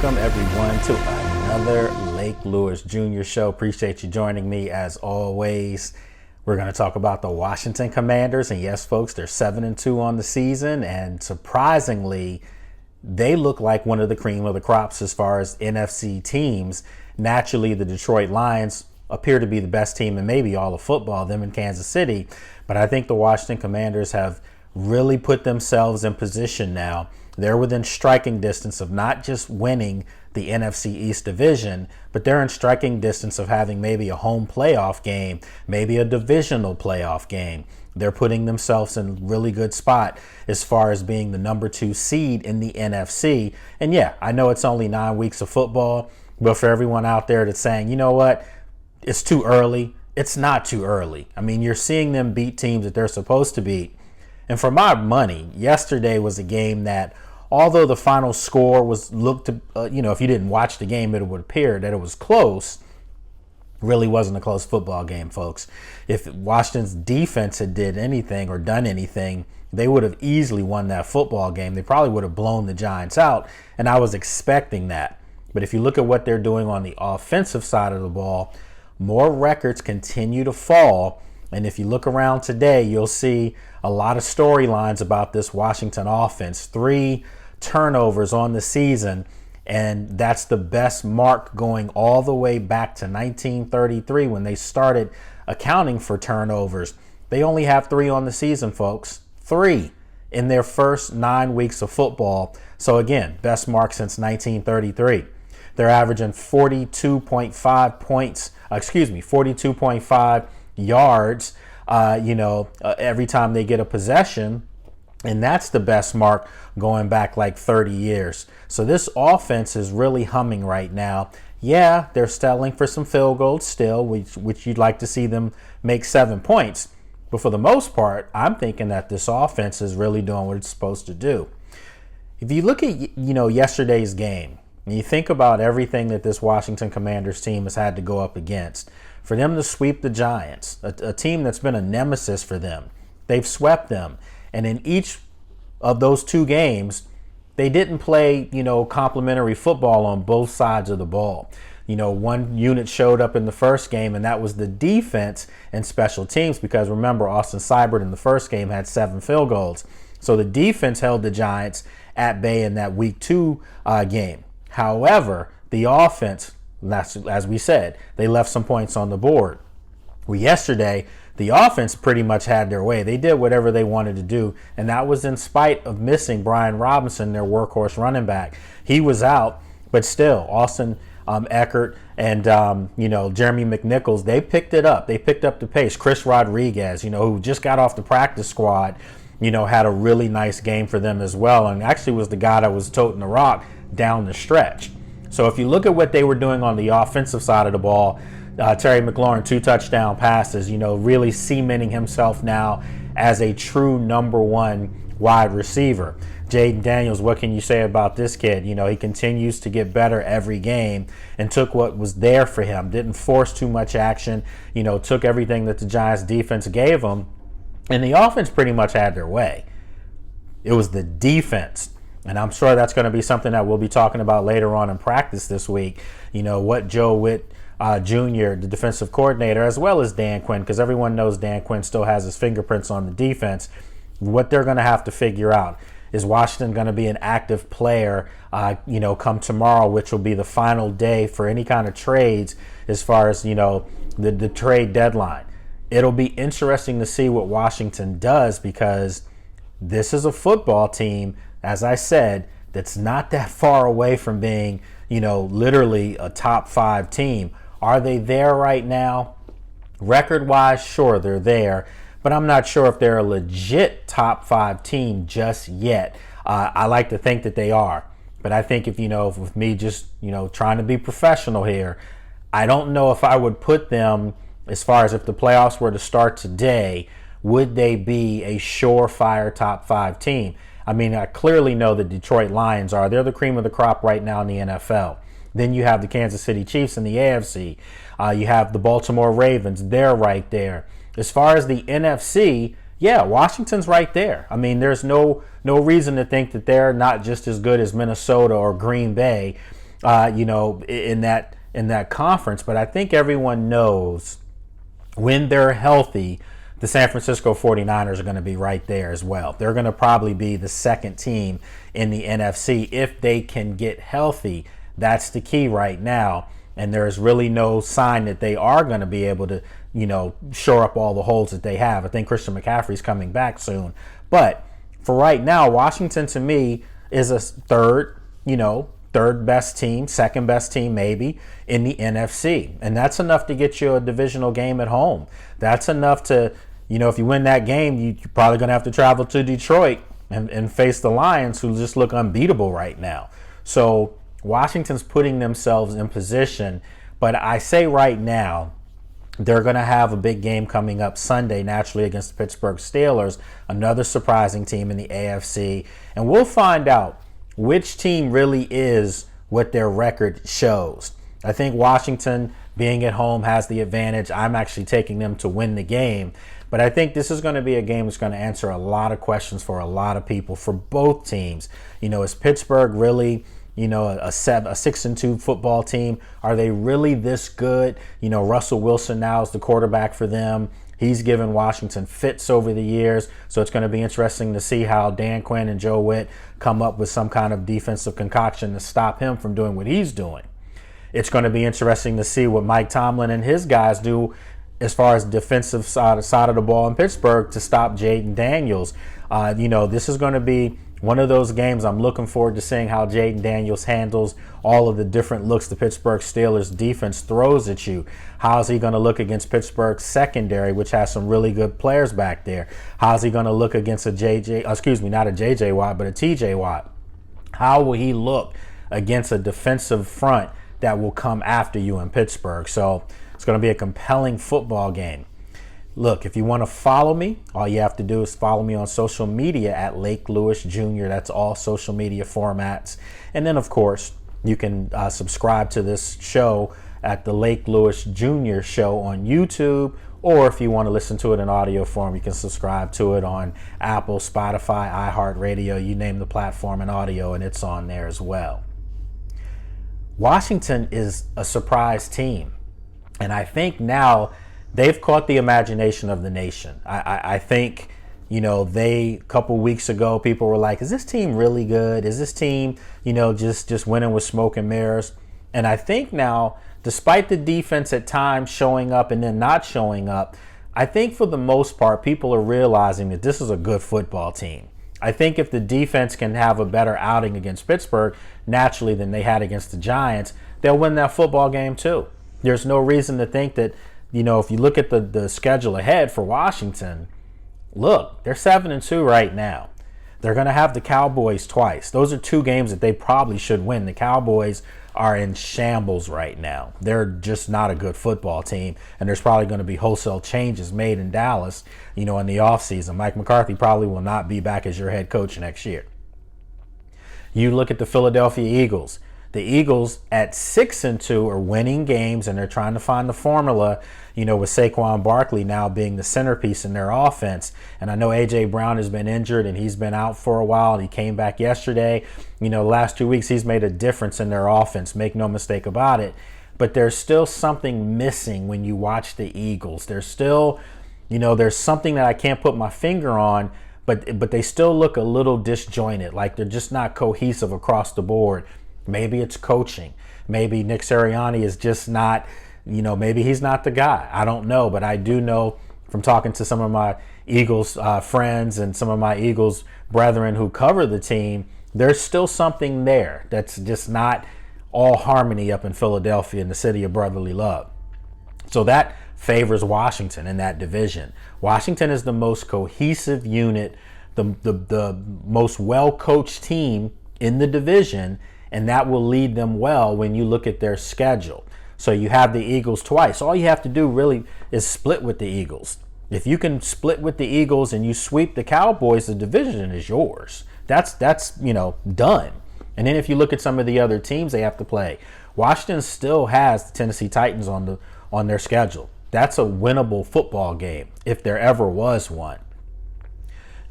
Welcome everyone to another Lake Lewis Jr. show. Appreciate you joining me as always. We're going to talk about the Washington Commanders, and yes, folks, they're 7-2 on the season, and surprisingly, they look like one of the cream of the crops as far as NFC teams. Naturally, the Detroit Lions appear to be the best team in maybe all of football, them in Kansas City, but I think the Washington Commanders have really put themselves in position now. They're within striking distance of not just winning the NFC East division, but they're in striking distance of having maybe a home playoff game, maybe a divisional playoff game. They're putting themselves in a really good spot as far as being the number 2 seed in the NFC. And yeah, I know it's only 9 weeks of football, but for everyone out there that's saying, you know what, it's too early, it's not too early. I mean, you're seeing them beat teams that they're supposed to beat. And for my money, yesterday was a game that, although the final score was if you didn't watch the game, it would appear that it was close. Really wasn't a close football game, folks. If Washington's defense had did anything or done anything, they would have easily won that football game. They probably would have blown the Giants out, and I was expecting that. But if you look at what they're doing on the offensive side of the ball, more records continue to fall. And if you look around today, you'll see a lot of storylines about this Washington offense. 3 turnovers on the season, and that's the best mark going all the way back to 1933 when they started accounting for turnovers. They only have 3 on the season, folks. 3 in their first 9 weeks of football. So again, best mark since 1933. They're averaging 42.5 yards, every time they get a possession. And that's the best mark going back like 30 years. So this offense is really humming right now. Yeah, they're settling for some field goals still, which you'd like to see them make 7 points. But for the most part, I'm thinking that this offense is really doing what it's supposed to do. If you look at, yesterday's game, and you think about everything that this Washington Commanders team has had to go up against, for them to sweep the Giants, a team that's been a nemesis for them, they've swept them. And in each of those 2 games, they didn't play, complimentary football on both sides of the ball. One unit showed up in the first game, and that was the defense and special teams, because remember, Austin Seibert in the first game had 7 field goals. So the defense held the Giants at bay in that week 2 game. However, the offense, as we said, they left some points on the board. Well, yesterday, the offense pretty much had their way. They did whatever they wanted to do, and that was in spite of missing Brian Robinson, their workhorse running back. He was out, but still, Austin Eckert and Jeremy McNichols, they picked it up. They picked up the pace. Chris Rodriguez, who just got off the practice squad, had a really nice game for them as well, and actually was the guy that was toting the rock down the stretch. So if you look at what they were doing on the offensive side of the ball, Terry McLaurin, 2 touchdown passes, really cementing himself now as a true number 1 wide receiver. Jaden Daniels, what can you say about this kid? He continues to get better every game and took what was there for him. Didn't force too much action, took everything that the Giants defense gave him, and the offense pretty much had their way. It was the defense. And I'm sure that's going to be something that we'll be talking about later on in practice this week. What Joe Witt Jr., the defensive coordinator, as well as Dan Quinn, because everyone knows Dan Quinn still has his fingerprints on the defense. What they're going to have to figure out is Washington going to be an active player, come tomorrow, which will be the final day for any kind of trades as far as, the trade deadline. It'll be interesting to see what Washington does, because this is a football team, as I said, that's not that far away from being, literally a top 5 team. Are they there right now? Record-wise, sure, they're there, but I'm not sure if they're a legit top 5 team just yet. I like to think that they are, but I think if with me just, trying to be professional here, I don't know if I would put them, as far as if the playoffs were to start today, would they be a surefire top 5 team? I mean, I clearly know the Detroit Lions are. They're the cream of the crop right now in the NFL. Then you have the Kansas City Chiefs in the AFC. You have the Baltimore Ravens. They're right there. As far as the NFC, yeah, Washington's right there. I mean, there's no reason to think that they're not just as good as Minnesota or Green Bay. in that conference. But I think everyone knows when they're healthy, the San Francisco 49ers are going to be right there as well. They're going to probably be the second team in the NFC if they can get healthy. That's the key right now. And there's really no sign that they are going to be able to, shore up all the holes that they have. I think Christian McCaffrey's coming back soon. But for right now, Washington to me is a third best team, second best team maybe in the NFC. And that's enough to get you a divisional game at home. That's enough to, if you win that game, you're probably going to have to travel to Detroit and face the Lions, who just look unbeatable right now. So Washington's putting themselves in position. But I say right now, they're going to have a big game coming up Sunday, naturally, against the Pittsburgh Steelers, another surprising team in the AFC. And we'll find out which team really is what their record shows. I think Washington, being at home, has the advantage. I'm actually taking them to win the game. But I think this is going to be a game that's going to answer a lot of questions for a lot of people, for both teams. Is Pittsburgh really a 6-2 football team? Are they really this good? Russell Wilson now is the quarterback for them. He's given Washington fits over the years, so it's going to be interesting to see how Dan Quinn and Joe Witt come up with some kind of defensive concoction to stop him from doing what he's doing. It's going to be interesting to see what Mike Tomlin and his guys do as far as defensive side of the ball in Pittsburgh to stop Jaden Daniels. This is going to be one of those games I'm looking forward to seeing how Jaden Daniels handles all of the different looks the Pittsburgh Steelers defense throws at you. How's he going to look against Pittsburgh's secondary, which has some really good players back there? How's he going to look against not a J.J. Watt, but a T.J. Watt? How will he look against a defensive front that will come after you in Pittsburgh? So it's going to be a compelling football game. Look, if you want to follow me, all you have to do is follow me on social media at Lake Lewis Jr. That's all social media formats. And then, of course, you can subscribe to this show at the Lake Lewis Jr. Show on YouTube. Or if you want to listen to it in audio form, you can subscribe to it on Apple, Spotify, iHeartRadio. You name the platform in audio, and it's on there as well. Washington is a surprise team. And I think now they've caught the imagination of the nation. I think, a couple weeks ago, people were like, is this team really good? Is this team, just winning with smoke and mirrors? And I think now, despite the defense at times showing up and then not showing up, I think for the most part, people are realizing that this is a good football team. I think if the defense can have a better outing against Pittsburgh, naturally, than they had against the Giants, they'll win that football game too. There's no reason to think that, if you look at the schedule ahead for Washington, look, they're 7-2 right now. They're going to have the Cowboys twice. Those are two games that they probably should win. The Cowboys are in shambles right now. They're just not a good football team, and there's probably going to be wholesale changes made in Dallas, in the offseason. Mike McCarthy probably will not be back as your head coach next year. You look at the Philadelphia Eagles. The Eagles at 6-2 are winning games, and they're trying to find the formula, with Saquon Barkley now being the centerpiece in their offense. And I know A.J. Brown has been injured, and he's been out for a while. He came back yesterday. The last 2 weeks he's made a difference in their offense, make no mistake about it. But there's still something missing when you watch the Eagles. There's still, there's something that I can't put my finger on, but they still look a little disjointed, like they're just not cohesive across the board. Maybe it's coaching. Maybe Nick Sirianni is just not, maybe he's not the guy. I don't know, but I do know from talking to some of my Eagles friends and some of my Eagles brethren who cover the team, there's still something there that's just not all harmony up in Philadelphia, in the city of brotherly love. So that favors Washington in that division. Washington is the most cohesive unit, the most well-coached team in the division, and that will lead them well when you look at their schedule. So you have the Eagles twice. All you have to do really is split with the Eagles. If you can split with the Eagles and you sweep the Cowboys, the division is yours. That's done. And then if you look at some of the other teams they have to play, Washington still has the Tennessee Titans on their schedule. That's a winnable football game if there ever was one.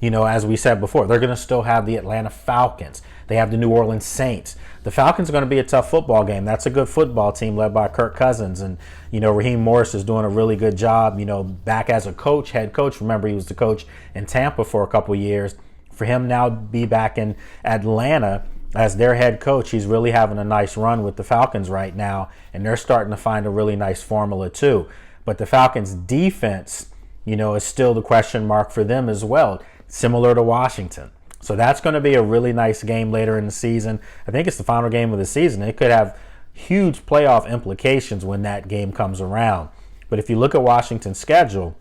as we said before, they're going to still have the Atlanta Falcons. They have the New Orleans Saints. The Falcons are going to be a tough football game. That's a good football team led by Kirk Cousins. And, Raheem Morris is doing a really good job, back as a coach, head coach. Remember, he was the coach in Tampa for a couple years. For him now to be back in Atlanta as their head coach, he's really having a nice run with the Falcons right now. And they're starting to find a really nice formula too. But the Falcons defense, is still the question mark for them as well, similar to Washington. So that's going to be a really nice game later in the season. I think it's the final game of the season. It could have huge playoff implications when that game comes around. But if you look at Washington's schedule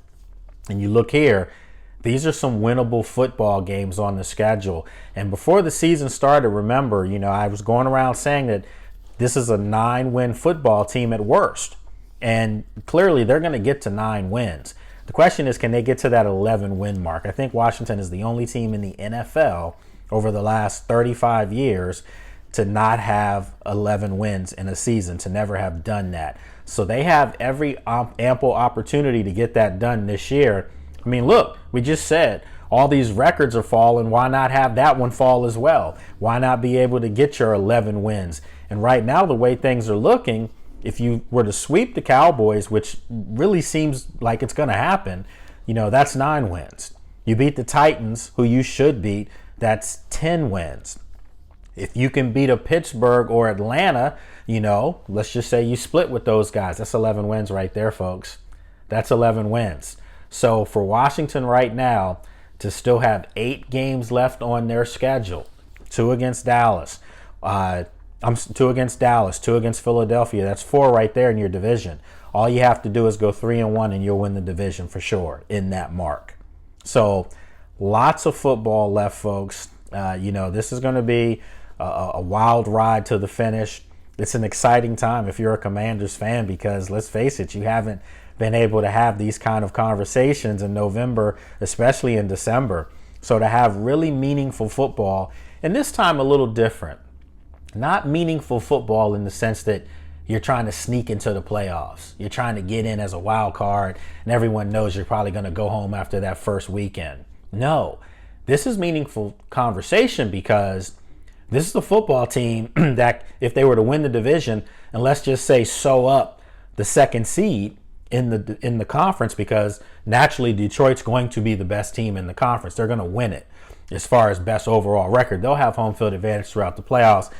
and you look here, these are some winnable football games on the schedule. And before the season started, remember, I was going around saying that this is a 9-win football team at worst. And clearly they're going to get to 9 wins. The question is, can they get to that 11-win mark? I think Washington is the only team in the NFL over the last 35 years to not have 11 wins in a season, to never have done that. So they have every ample opportunity to get that done this year. I mean, look, we just said all these records are falling. Why not have that one fall as well? Why not be able to get your 11 wins? And right now, the way things are looking, if you were to sweep the Cowboys, which really seems like it's going to happen, that's 9 wins. You beat the Titans, who you should beat, that's 10 wins. If you can beat a Pittsburgh or Atlanta, let's just say you split with those guys. That's 11 wins right there, folks. That's 11 wins. So for Washington right now to still have 8 games left on their schedule, 2 against Dallas, 2 against Dallas, 2 against Philadelphia. That's 4 right there in your division. All you have to do is go 3-1 and you'll win the division for sure in that mark. So lots of football left, folks. This is going to be a wild ride to the finish. It's an exciting time if you're a Commanders fan because, let's face it, you haven't been able to have these kind of conversations in November, especially in December. So to have really meaningful football, and this time a little different. Not meaningful football in the sense that you're trying to sneak into the playoffs. You're trying to get in as a wild card, and everyone knows you're probably going to go home after that first weekend. No, this is meaningful conversation because this is the football team that if they were to win the division, and let's just say sew up the second seed in the conference, because naturally Detroit's going to be the best team in the conference. They're going to win it as far as best overall record. They'll have home field advantage throughout the playoffs,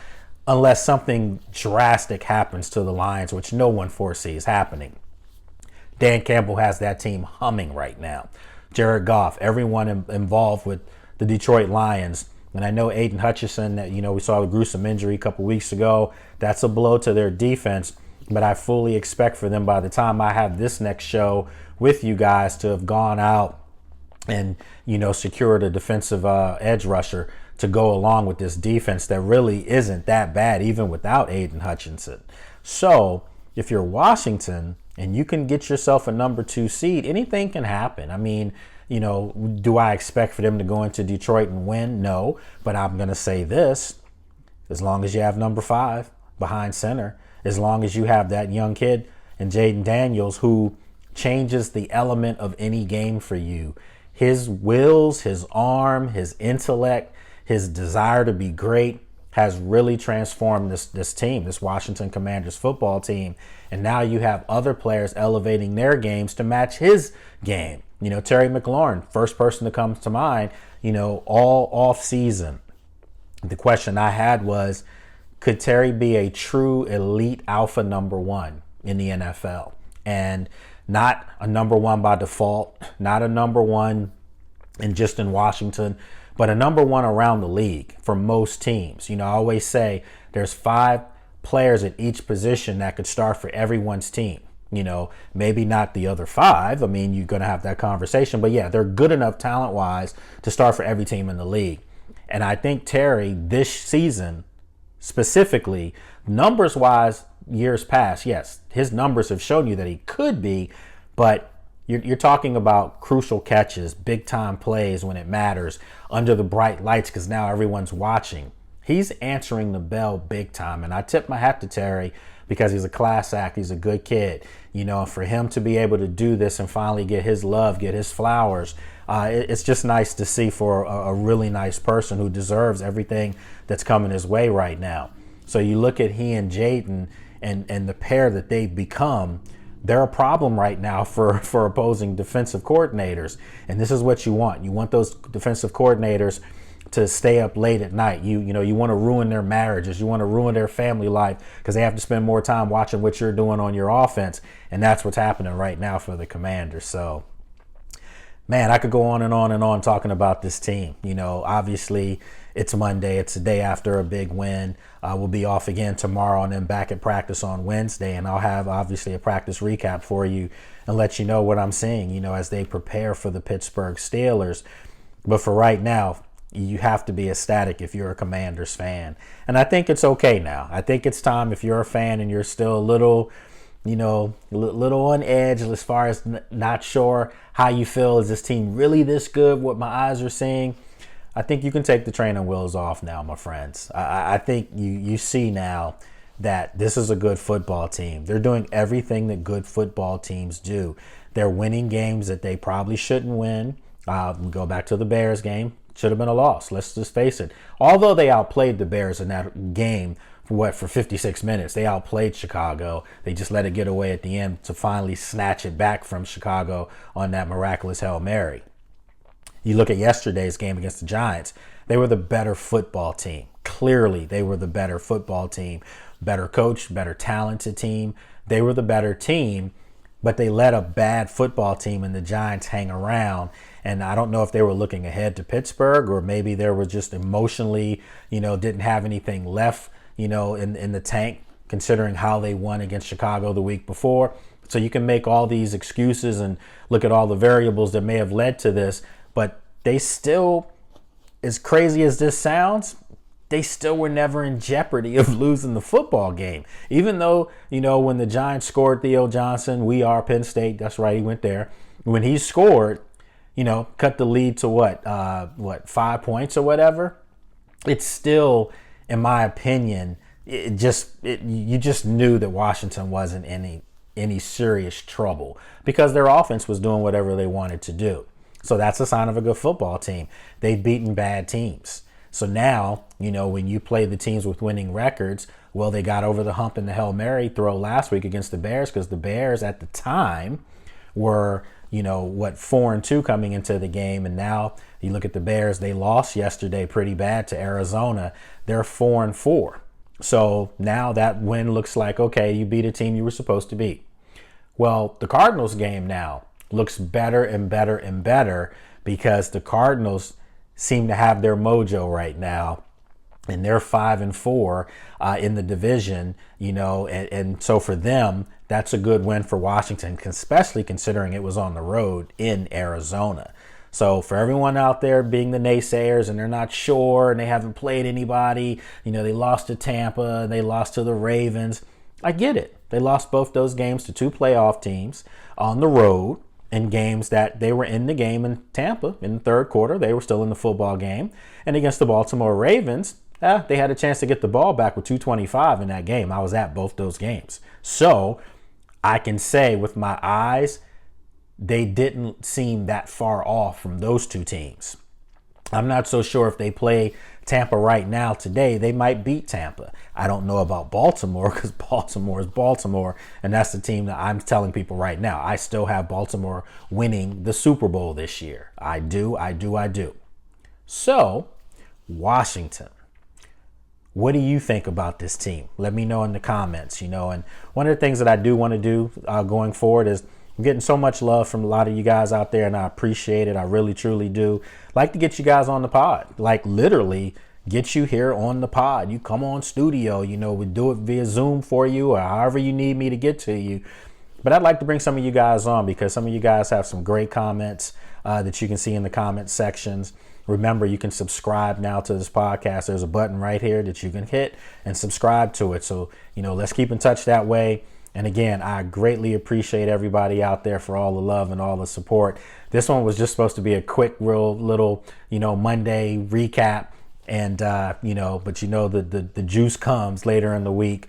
unless something drastic happens to the Lions, which no one foresees happening. Dan Campbell has that team humming right now. Jared Goff, everyone involved with the Detroit Lions. And I know Aiden Hutchinson, that we saw a gruesome injury a couple weeks ago. That's a blow to their defense. But I fully expect for them by the time I have this next show with you guys to have gone out and, secured a defensive edge rusher to go along with this defense that really isn't that bad, even without Aiden Hutchinson. So if you're Washington and you can get yourself a number 2 seed, anything can happen. I mean, do I expect for them to go into Detroit and win? No, but I'm going to say this. As long as you have number 5 behind center, as long as you have that young kid and Jaden Daniels who changes the element of any game for you. His wills, his arm, his intellect, his desire to be great has really transformed this team, this Washington Commanders football team. And now you have other players elevating their games to match his game. Terry McLaurin, first person that comes to mind, all off season. The question I had was, could Terry be a true elite alpha number 1 in the NFL? And not a number 1 by default, not a number 1 in Washington, but a number 1 around the league for most teams. I always say there's 5 players at each position that could start for everyone's team. Maybe not the other 5. I mean, you're going to have that conversation. But yeah, they're good enough talent-wise to start for every team in the league. And I think Terry, this season specifically, numbers-wise, years past, yes, his numbers have shown you that he could be, but you're talking about crucial catches, big-time plays when it matters, under the bright lights because now everyone's watching. He's answering the bell big time, and I tip my hat to Terry because he's a class act. He's a good kid. For him to be able to do this and finally get his love, get his flowers, It's just nice to see for a really nice person who deserves everything that's coming his way right now. So you look at he and Jaden and the pair that they've become. They're a problem right now for opposing defensive coordinators. And this is what you want. You want those defensive coordinators to stay up late at night. You want to ruin their marriages. You want to ruin their family life because they have to spend more time watching what you're doing on your offense. And that's what's happening right now for the Commanders. So, man, I could go on and on and on talking about this team. Obviously it's Monday. It's the day after a big win. We'll be off again tomorrow and then back at practice on Wednesday. And I'll have obviously a practice recap for you and let you know what I'm seeing, as they prepare for the Pittsburgh Steelers. But for right now, you have to be ecstatic if you're a Commanders fan. And I think it's okay now. I think it's time, if you're a fan and you're still a little on edge as far as not sure how you feel. Is this team really this good? What my eyes are seeing? I think you can take the training wheels off now, my friends. I think you see now that this is a good football team. They're doing everything that good football teams do. They're winning games that they probably shouldn't win. We go back to the Bears game. Should have been a loss. Let's just face it. Although they outplayed the Bears in that game for 56 minutes. They outplayed Chicago. They just let it get away at the end to finally snatch it back from Chicago on that miraculous Hail Mary. You look at yesterday's game against the Giants. They were the better football team. Clearly, they were the better football team. Better coached, better talented team. They were the better team, but they let a bad football team and the Giants hang around. And I don't know if they were looking ahead to Pittsburgh or maybe they were just emotionally, didn't have anything left, in the tank, considering how they won against Chicago the week before. So you can make all these excuses and look at all the variables that may have led to this, but they still, as crazy as this sounds, they still were never in jeopardy of losing the football game. Even though, when the Giants scored Theo Johnson, we are Penn State, that's right, he went there. When he scored, cut the lead to 5 points or whatever. It's still, in my opinion, you just knew that Washington wasn't in any serious trouble because their offense was doing whatever they wanted to do. So that's a sign of a good football team. They've beaten bad teams. So now, when you play the teams with winning records, well, they got over the hump in the Hail Mary throw last week against the Bears because the Bears at the time were 4-2 coming into the game. And now you look at the Bears, they lost yesterday pretty bad to Arizona. They're 4-4. So now that win looks like, okay, you beat a team you were supposed to beat. Well, the Cardinals game now looks better and better and better because the Cardinals seem to have their mojo right now. And they're 5-4 in the division, and so for them, that's a good win for Washington, especially considering it was on the road in Arizona. So for everyone out there being the naysayers and they're not sure and they haven't played anybody, they lost to Tampa and they lost to the Ravens. I get it. They lost both those games to two playoff teams on the road in games that they were in the game in Tampa in the third quarter. They were still in the football game. And against the Baltimore Ravens, they had a chance to get the ball back with 2:25 in that game. I was at both those games. So I can say with my eyes, they didn't seem that far off from those two teams. I'm not so sure if they play Tampa right now today, they might beat Tampa. I don't know about Baltimore because Baltimore is Baltimore, and that's the team that I'm telling people right now. I still have Baltimore winning the Super Bowl this year. I do. So, Washington. What do you think about this team? Let me know in the comments, and one of the things that I do want to do going forward is I'm getting so much love from a lot of you guys out there, and I appreciate it. I really, truly do. Like to get you guys on the pod, like literally get you here on the pod. You come on studio, we do it via Zoom for you or however you need me to get to you. But I'd like to bring some of you guys on because some of you guys have some great comments that you can see in the comment sections. Remember, you can subscribe now to this podcast. There's a button right here that you can hit and subscribe to it. So, let's keep in touch that way. And again, I greatly appreciate everybody out there for all the love and all the support. This one was just supposed to be a quick, real little, Monday recap. And, but the juice comes later in the week.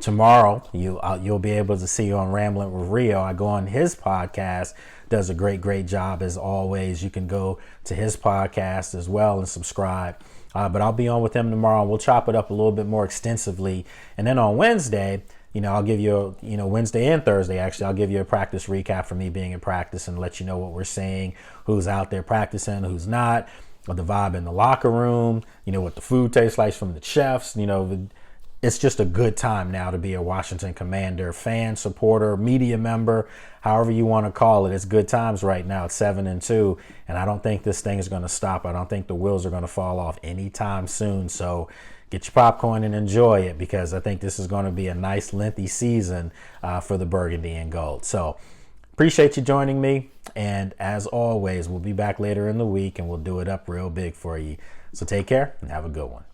Tomorrow, you'll be able to see on Rambling with Rio. I go on his podcast does a great job as always. You can go to his podcast as well and subscribe. But I'll be on with him tomorrow, and we'll chop it up a little bit more extensively. And then on Wednesday, I'll give you Wednesday and Thursday, actually, I'll give you a practice recap for me being in practice and let you know what we're seeing, who's out there practicing, who's not, what the vibe in the locker room, what the food tastes like from the chefs. It's just a good time now to be a Washington Commander fan, supporter, media member, however you want to call it. It's good times right now. It's 7-2, and I don't think this thing is going to stop. I don't think the wheels are going to fall off anytime soon. So get your popcorn and enjoy it, because I think this is going to be a nice, lengthy season for the Burgundy and Gold. So appreciate you joining me. And as always, we'll be back later in the week, and we'll do it up real big for you. So take care and have a good one.